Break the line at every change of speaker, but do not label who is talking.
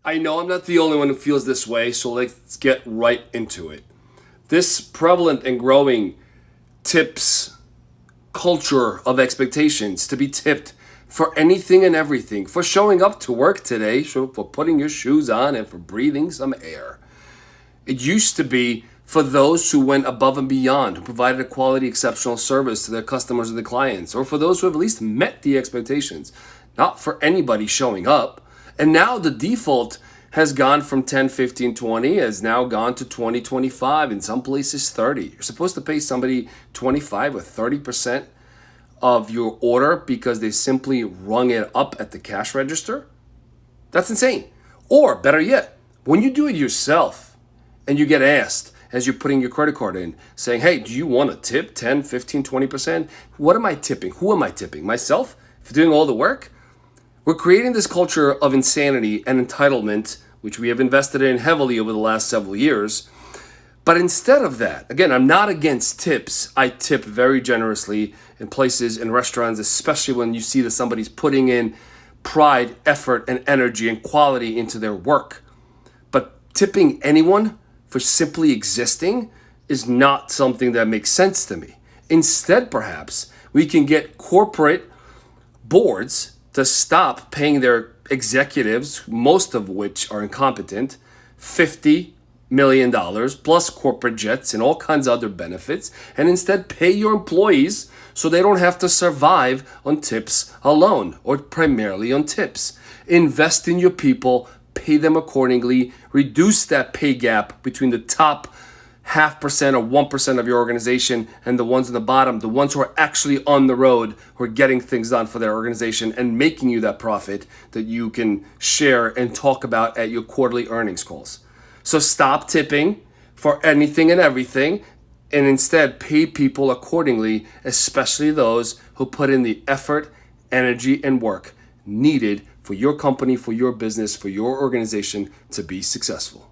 I know I'm not the only one who feels this way, so let's get right into it. This prevalent and growing tips culture of expectations to be tipped for anything and everything, for showing up to work today, for putting your shoes on, and for breathing some air. It used to be for those who went above and beyond, who provided a quality, exceptional service to their customers or their clients, or for those who have at least met the expectations, not for anybody showing up. And now the default has gone from 10, 15, 20, has now gone to 20, 25, in some places 30. You're supposed to pay somebody 25 or 30% of your order because they simply rung it up at the cash register? That's insane. Or better yet, when you do it yourself and you get asked as you're putting your credit card in, saying, hey, do you want to tip 10, 15, 20%? What am I tipping? Who am I tipping? Myself for doing all the work? We're creating this culture of insanity and entitlement, which we have invested in heavily over the last several years. But instead of that, again, I'm not against tips. I tip very generously in places, in restaurants, especially when you see that somebody's putting in pride, effort, and energy and quality into their work. But tipping anyone for simply existing is not something that makes sense to me. Instead, perhaps, we can get corporate boards to stop paying their executives, most of which are incompetent, $50 million plus corporate jets and all kinds of other benefits, and instead pay your employees so they don't have to survive on tips alone or primarily on tips. Invest in your people, pay them accordingly, reduce that pay gap between the top 0.5% or 1% of your organization and the ones in the bottom, the ones who are actually on the road, who are getting things done for their organization and making you that profit that you can share and talk about at your quarterly earnings calls. So stop tipping for anything and everything and instead pay people accordingly, especially those who put in the effort, energy, and work needed for your company, for your business, for your organization to be successful.